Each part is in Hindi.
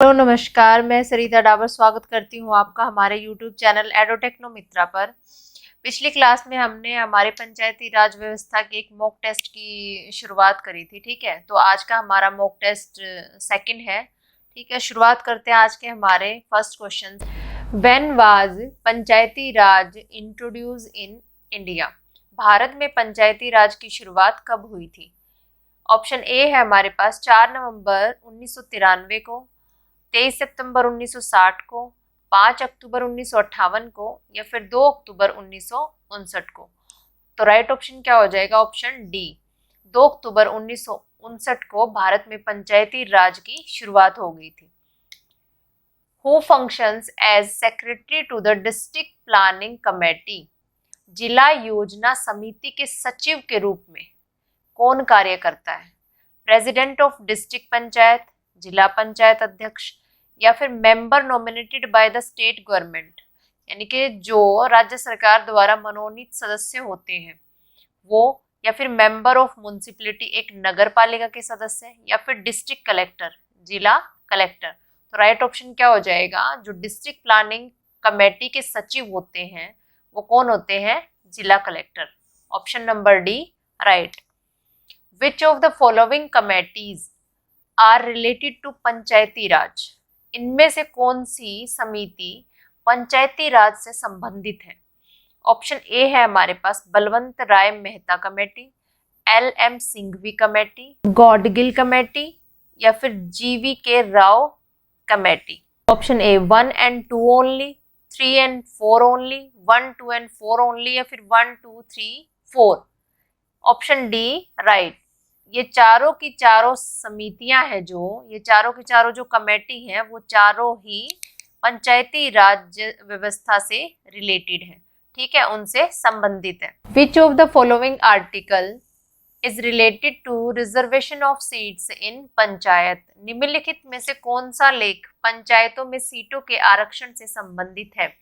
हेलो नमस्कार, मैं सरिता डाबर स्वागत करती हूँ आपका हमारे यूट्यूब चैनल एडोटेक्नो मित्रा पर। पिछली क्लास में हमने हमारे पंचायती राज व्यवस्था के एक मॉक टेस्ट की शुरुआत करी थी। ठीक है, तो आज का हमारा मॉक टेस्ट सेकंड है। ठीक है, शुरुआत करते हैं आज के हमारे first question. When was Panchayati Raj introduce in India? भारत में पंचायती राज की शुरुआत कब हुई थी? ऑप्शन ए है हमारे पास 4 नवंबर 1993 को, 23 सितंबर 1960 को, 5 अक्टूबर 1958 को या फिर 2 अक्टूबर 1959 को। तो राइट ऑप्शन क्या हो जाएगा? ऑप्शन डी, 2 अक्टूबर 1959 को भारत में पंचायती राज की शुरुआत हो गई थी। Who functions as secretary to the district planning committee? जिला योजना समिति के सचिव के रूप में कौन कार्य करता है? प्रेसिडेंट ऑफ डिस्ट्रिक्ट पंचायत, जिला पंचायत अध्यक्ष या फिर member nominated by the state government, यानी कि जो राज्य सरकार द्वारा मनोनीत सदस्य होते हैं वो, या फिर मेंबर ऑफ म्युनिसिपैलिटी एक नगर पालिका के सदस्य, या फिर डिस्ट्रिक्ट कलेक्टर, जिला कलेक्टर। तो राइट ऑप्शन क्या हो जाएगा? जो डिस्ट्रिक्ट प्लानिंग कमेटी के सचिव होते हैं वो कौन होते हैं? जिला collector. Option number D right. Which of the following committees are related to panchayati raj? इनमें से कौन सी समिति पंचायती राज से संबंधित है? ऑप्शन ए है हमारे पास Balwant Rai Mehta committee, L M. Singhvi committee, Gadgil committee या फिर G V. K Rao committee. Option A 1 and 2 only, 3 and 4 only, 1, 2 and 4 only या फिर 1, 2, 3, 4। Option D right. ये चारों की चारों समितियां हैं, ये चारों की चारों जो कमेटी हैं वो चारों ही पंचायती राज व्यवस्था से रिलेटेड है। ठीक है, उनसे संबंधित है। Which of the following article is related to reservation of seats in panchayat? निम्नलिखित में से कौन सा लेख पंचायतों में सीटों के आरक्षण से संबंधित है?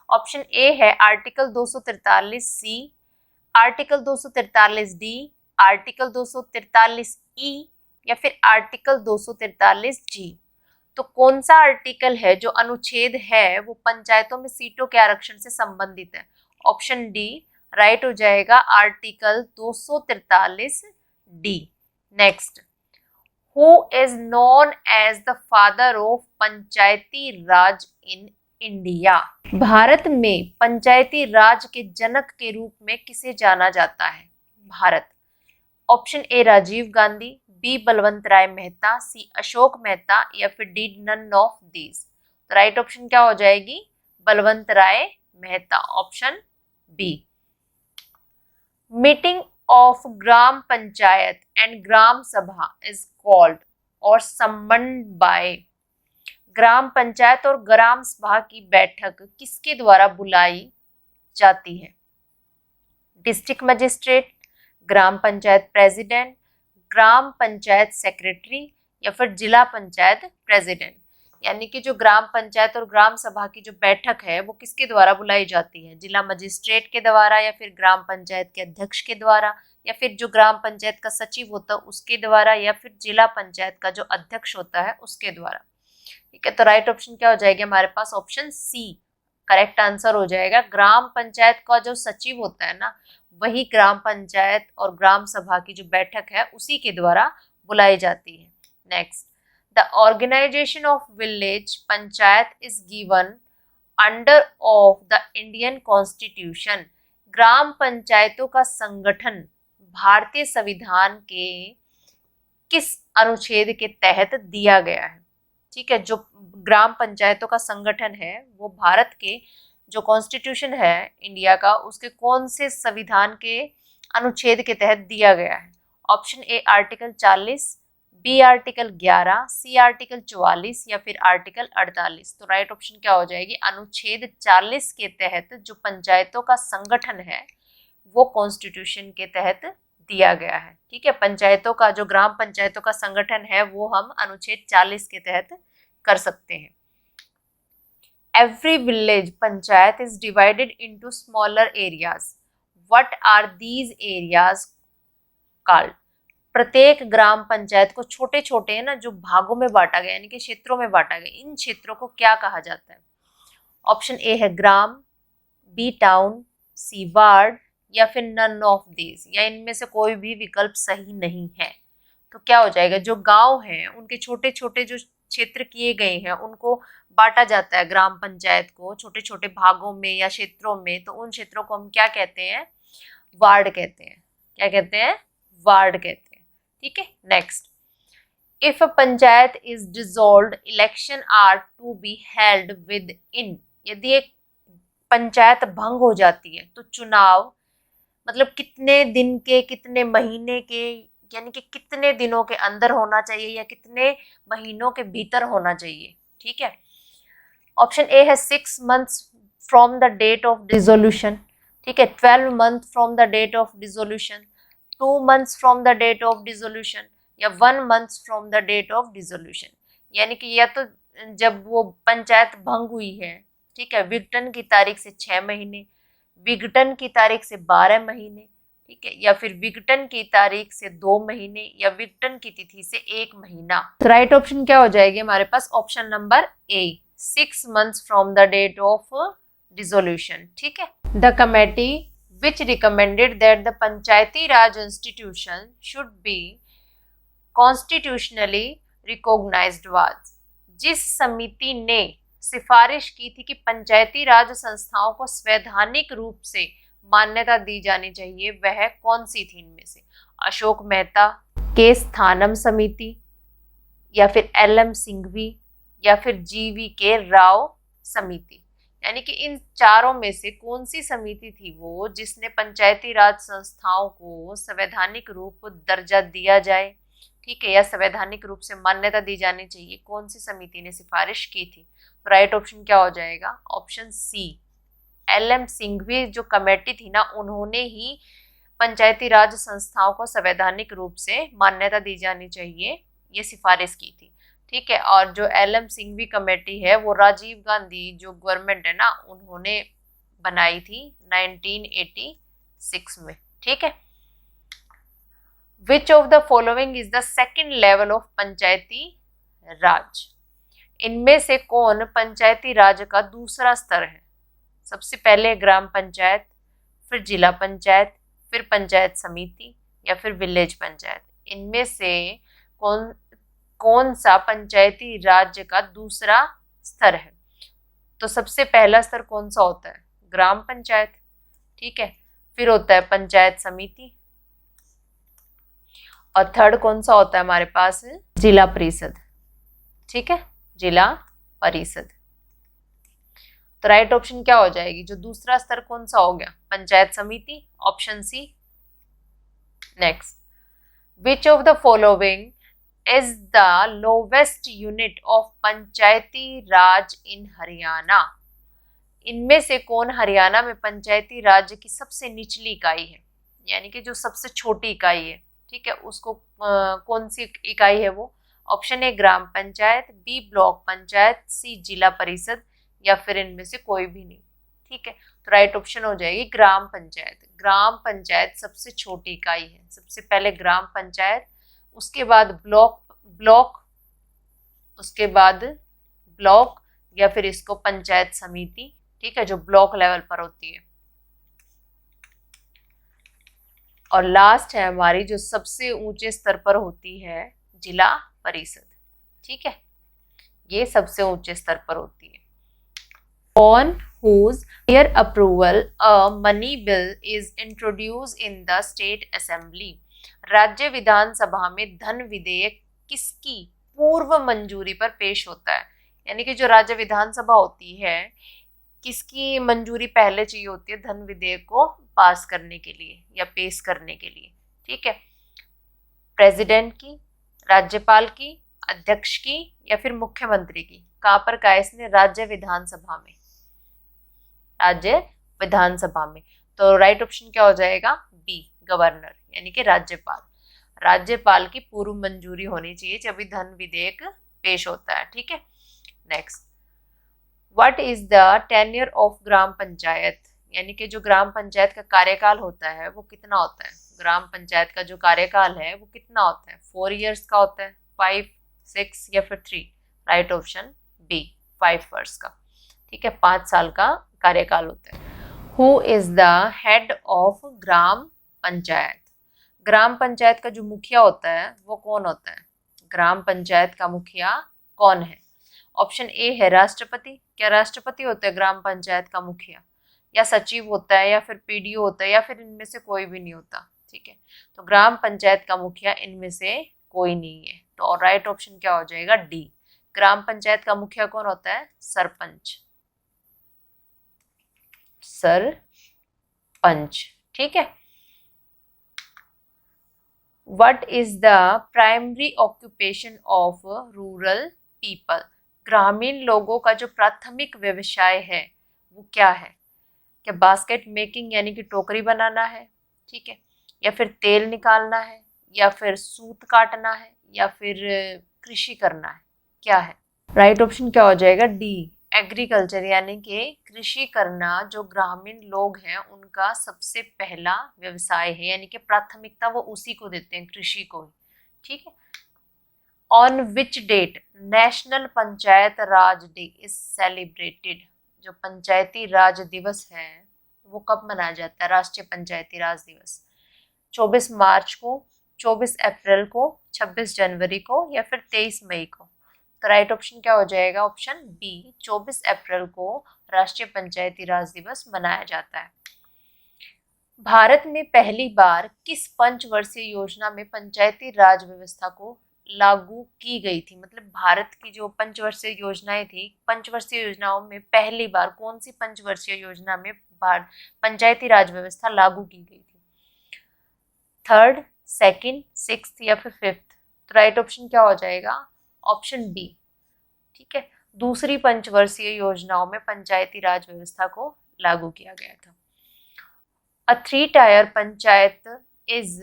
ऑप्शन ए है आर्टिकल 243 सी, आर्टिकल 243 डी, आर्टिकल 243 ई या फिर आर्टिकल 243 जी। तो कौन सा आर्टिकल है जो अनुच्छेद है वो पंचायतों में सीटों के आरक्षण से संबंधित है? ऑप्शन डी राइट हो जाएगा, article 243 D. Next, who is known as the father of panchayati raj in India? भारत में पंचायती राज के जनक के रूप में किसे जाना जाता है? Bharat. Option A Rajiv Gandhi, B Balwant Rai Mehta, C Ashok Mehta या फिर डी नन ऑफ दीज। तो राइट ऑप्शन क्या हो जाएगी? Balwant Rai Mehta, option B. Meeting of gram panchayat and gram sabha is called और सम्मन्ड बाय? ग्राम पंचायत और ग्राम सभा की बैठक किसके द्वारा बुलाई जाती है? डिस्ट्रिक्ट मजिस्ट्रेट, ग्राम पंचायत प्रेसिडेंट, ग्राम पंचायत सेक्रेटरी या फिर जिला पंचायत प्रेसिडेंट। यानी कि जो ग्राम पंचायत और ग्राम सभा की जो बैठक है वो किसके द्वारा बुलाई जाती है? जिला मजिस्ट्रेट के द्वारा या फिर ग्राम पंचायत के अध्यक्ष के द्वारा या फिर जो ग्राम पंचायत का सचिव होता है उसके द्वारा या फिर जिला पंचायत का जो अध्यक्ष होता है उसके द्वारा। ठीक है, तो राइट ऑप्शन क्या हो जाएगा हमारे पास? ऑप्शन सी करेक्ट आंसर हो जाएगा। ग्राम पंचायत का जो सचिव होता है ना, वही ग्राम पंचायत और ग्राम सभा की जो बैठक है उसी के द्वारा बुलाई जाती है। Next, the organisation of village panchayat is given under of the Indian constitution. ग्राम पंचायतों का संगठन भारतीय संविधान के किस अनुच्छेद के तहत दिया गया है? ठीक है, जो ग्राम पंचायतों का संगठन है वो भारत के जो कॉन्स्टिट्यूशन है इंडिया का उसके कौन से संविधान के अनुच्छेद के तहत दिया गया है? Option A article 40, B article 11, C article 44 या फिर आर्टिकल 48। तो राइट ऑप्शन क्या हो जाएगी? अनुच्छेद 40 के तहत जो पंचायतों का संगठन है वो कॉन्स्टिट्यूशन के तहत दिया गया है। ठीक है, पंचायतों का जो ग्राम पंचायतों का संगठन है वो हम अनुच्छेद 40 के तहत कर सकते हैं। Every village panchayat is divided into smaller areas. What are these areas called? प्रत्येक ग्राम पंचायत को छोटे छोटे है ना जो भागों में बांटा गया यानी कि क्षेत्रों में बांटा गया, इन क्षेत्रों को क्या कहा जाता है? ऑप्शन ए है ग्राम, बी टाउन, सी वार्ड या फिर नन ऑफ दीज, या इनमें से कोई भी विकल्प सही नहीं है। तो क्या हो जाएगा, जो गांव हैं उनके छोटे छोटे जो क्षेत्र किए गए हैं उनको बांटा जाता है ग्राम पंचायत को छोटे छोटे भागों में या क्षेत्रों में, तो उन क्षेत्रों को हम क्या कहते हैं? वार्ड कहते हैं। क्या कहते हैं? वार्ड कहते हैं। ठीक है, next, if a panchayat is dissolved election are to be held within, यदि एक पंचायत भंग हो जाती है तो चुनाव मतलब कितने दिन के, कितने महीने के, यानी कि कितने दिनों के अंदर होना चाहिए या कितने महीनों के भीतर होना चाहिए? ठीक है, ऑप्शन ए है 6 months from the date of dissolution, ठीक है, 12 months from the date of dissolution, 2 months from the date of dissolution या 1 month from the date of dissolution. यानी कि या तो जब वो पंचायत भंग हुई है, ठीक है, विघटन की तारीख से 6 महीने, विघटन की तारीख से 12 महीने, ठीक है, या फिर विघटन की तारीख से 2 महीने या विघटन की तिथि से 1 महीना। तो राइट ऑप्शन क्या हो जाएगी हमारे पास? Option number A, 6 months from the date of dissolution. ठीक है, the committee which recommended that the Panchayati Raj institution should be constitutionally recognized was, जिस समिति ने सिफारिश की थी कि पंचायती राज संस्थाओं को संवैधानिक रूप से मान्यता दी जानी चाहिए, वह कौन सी थी इनमें से? अशोक मेहता, के स्थानम समिति या फिर एल.एम. सिंघवी या फिर जी.वी. के राव समिति। यानी कि इन चारों में से कौन सी समिति थी वो जिसने पंचायती राज संस्थाओं को संवैधानिक रूप दर्जा दिया जाए, ठीक है, या संवैधानिक रूप से मान्यता दी जानी चाहिए, कौन सी समिति ने सिफारिश की थी? तो राइट ऑप्शन क्या हो जाएगा? Option C, LM. सिंघवी जो कमेटी थी ना, उन्होंने ही पंचायती राज संस्थाओं को संवैधानिक रूप से मान्यता दी जानी चाहिए ये सिफारिश की थी। ठीक है, और जो एल.एम. सिंघवी कमेटी है वो राजीव गांधी जो गवर्नमेंट है ना, उन्होंने बनाई थी 1986 में। ठीक है, which of the following is the second level of panchayati raj, इनमें से कौन पंचायती राज का दूसरा स्तर है? सबसे पहले ग्राम पंचायत, फिर जिला पंचायत, फिर पंचायत समिति या फिर विलेज पंचायत। इनमें से कौन सा पंचायती राज्य का दूसरा स्तर है? तो सबसे पहला स्तर कौन सा होता है? ग्राम पंचायत, ठीक है, फिर होता है पंचायत समिति और थर्ड कौन सा होता है हमारे पास? जिला परिषद। ठीक है, जिला परिषद। तो राइट ऑप्शन क्या हो जाएगी? जो दूसरा स्तर कौन सा हो गया? Panchayat samiti, option C. Next, which of the following is the lowest unit of panchayati raj in Haryana, इनमें से कौन हरियाणा में पंचायती राज की सबसे निचली इकाई है, यानी कि जो सबसे छोटी इकाई है, ठीक है, उसको कौन सी इकाई है वो? Option A gram panchayat, B block panchayat, C zila parishad या फिर इनमें से कोई भी नहीं। ठीक है, तो राइट ऑप्शन हो जाएगी ग्राम पंचायत। ग्राम पंचायत सबसे छोटी इकाई है। सबसे पहले ग्राम पंचायत, उसके बाद ब्लॉक, उसके बाद ब्लॉक या फिर इसको पंचायत समिति, ठीक है, जो ब्लॉक लेवल पर होती है, और लास्ट है हमारी जो सबसे ऊंचे स्तर पर होती है, जिला परिषद। ठीक है, ये सबसे ऊंचे स्तर पर होती है। On whose prior approval a money bill is introduced in the state assembly, राज्य विधानसभा में धन विधेयक किसकी पूर्व मंजूरी पर पेश होता है? यानी कि जो राज्य विधानसभा होती है, किसकी मंजूरी पहले चाहिए होती है धन विधेयक को पास करने के लिए या पेश करने के लिए? ठीक है, प्रेसिडेंट की, राज्यपाल की, अध्यक्ष की या फिर मुख्यमंत्री की? कहां पर कहा इसने? राज्य विधानसभा में। राज्य विधानसभा में। तो राइट ऑप्शन क्या हो जाएगा? बी, गवर्नर, यानी कि राज्यपाल। राज्यपाल की पूर्व मंजूरी होनी चाहिए जब भी धन विधेयक पेश होता है। ठीक है, next, what is the tenure of gram panchayat, यानी कि जो ग्राम पंचायत का कार्यकाल होता है वो कितना होता है? ग्राम पंचायत का जो कार्यकाल है वो कितना होता है? 4 इयर्स का होता है, 5, 6 या फिर 3? राइट ऑप्शन बी, 5 वर्ष का। ठीक है, 5 साल का कार्यकाल होता है। Who is the head of gram panchayat? ग्राम पंचायत का जो मुखिया होता है वो कौन होता है? ग्राम पंचायत का मुखिया कौन है? ऑप्शन ए है राष्ट्रपति। क्या राष्ट्रपति होता है ग्राम पंचायत का मुखिया? या सचिव होता है, या फिर पीडीओ होता है, या फिर इनमें से कोई भी नहीं होता? ठीक है, तो ग्राम पंचायत का मुखिया इनमें से कोई नहीं है। तो राइट ऑप्शन क्या हो जाएगा? डी। ग्राम पंचायत का मुखिया कौन होता है? सरपंच। सरपंच। ठीक है। What is the primary occupation of rural people? ग्रामीण लोगों का जो प्राथमिक व्यवसाय है वो क्या है? क्या बास्केट मेकिंग यानी कि टोकरी बनाना है, ठीक है, या फिर तेल निकालना है, या फिर सूत काटना है, या फिर कृषि करना है? क्या है? राइट ऑप्शन क्या हो जाएगा? डी, एग्रीकल्चर, यानी कि कृषि करना जो ग्रामीण लोग हैं उनका सबसे पहला व्यवसाय है, यानी कि प्राथमिकता वो उसी को देते हैं, कृषि को। ठीक है। On which date national panchayat raj day is celebrated? जो पंचायती राज दिवस है वो कब मनाया जाता है? राष्ट्रीय पंचायती राज दिवस 24 मार्च को, 24 अप्रैल को, 26 जनवरी को, या फिर 23 मई को? तो राइट ऑप्शन क्या हो जाएगा? ऑप्शन बी, 24 अप्रैल को राष्ट्रीय पंचायती राज दिवस मनाया जाता है। भारत में पहली बार किस पंचवर्षीय योजना में पंचायती राज व्यवस्था को लागू की गई थी? मतलब भारत की जो पंचवर्षीय योजनाएं थी, पंचवर्षीय योजनाओं में पहली बार कौन सी पंचवर्षीय योजना में पंचायती राज व्यवस्था लागू की गई थी? 3rd, 2nd, 6th या फिर 5th? तो राइट ऑप्शन क्या हो जाएगा? Option B. ठीक है, दूसरी पंचवर्षीय योजनाओं में पंचायती राज व्यवस्था को लागू किया गया था। A 3-tier panchayat is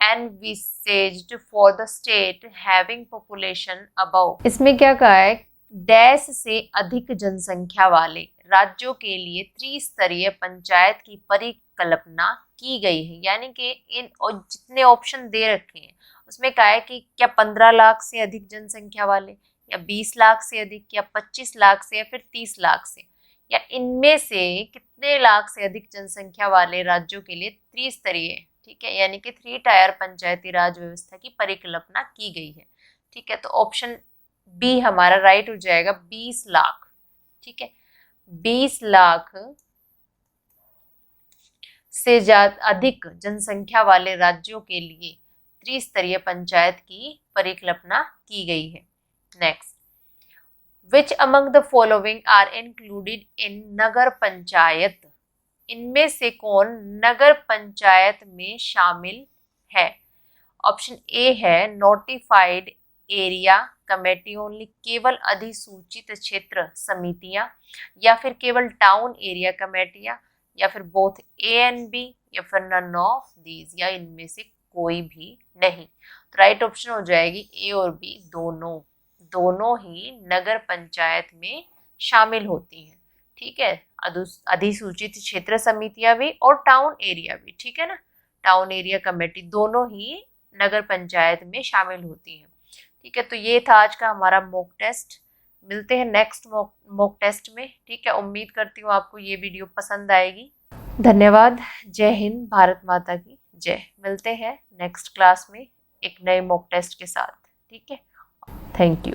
envisaged for the state having population above। इसमें क्या कहा है? डैश से अधिक जनसंख्या वाले राज्यों के लिए त्रिस्तरीय पंचायत की परिकल्पना की गई है। यानी कि इन जितने ऑप्शन दे रखे हैं उसमें कहा है कि क्या 15 लाख से अधिक जनसंख्या वाले, या 20 लाख से अधिक, या 25 लाख से, या फिर 30 लाख से, या इनमें से कितने लाख से अधिक जनसंख्या वाले राज्यों के लिए त्रिस्तरीय, ठीक है, यानी कि 3-टायर पंचायती राज व्यवस्था की परिकल्पना की गई है। ठीक है, तो ऑप्शन बी हमारा राइट हो जाएगा, 20 लाख। ठीक है, 20 लाख से ज्यादा अधिक जनसंख्या वाले राज्यों के लिए त्रिस्तरीय पंचायत की परिकल्पना की गई है। Next, which among the following are included in nagar panchayat? इनमें से कौन नगर पंचायत में शामिल है? ऑप्शन ए है नोटिफाइड एरिया कमेटी ओनली, केवल अधिसूचित क्षेत्र समितियां, या फिर केवल टाउन एरिया कमेटियां, या फिर बोथ ए एंड बी, या फिर नन ऑफ दीज, या इनमें से कोई भी नहीं। तो राइट ऑप्शन हो जाएगी ए और बी, दोनों ही नगर पंचायत में शामिल होती हैं। ठीक है, अधिसूचित क्षेत्र समितियां भी और टाउन एरिया भी। ठीक है ना, टाउन एरिया कमेटी दोनों ही नगर पंचायत में शामिल होती हैं। ठीक है, तो ये था आज का हमारा मॉक टेस्ट। मिलते हैं नेक्स्ट मॉक टेस्ट में। ठीक है, उम्मीद करती हूँ आपको ये वीडियो पसंद आएगी। धन्यवाद। जय हिंद, भारत माता की जय। मिलते हैं नेक्स्ट क्लास में एक नए मॉक टेस्ट के साथ। ठीक है, थैंक यू।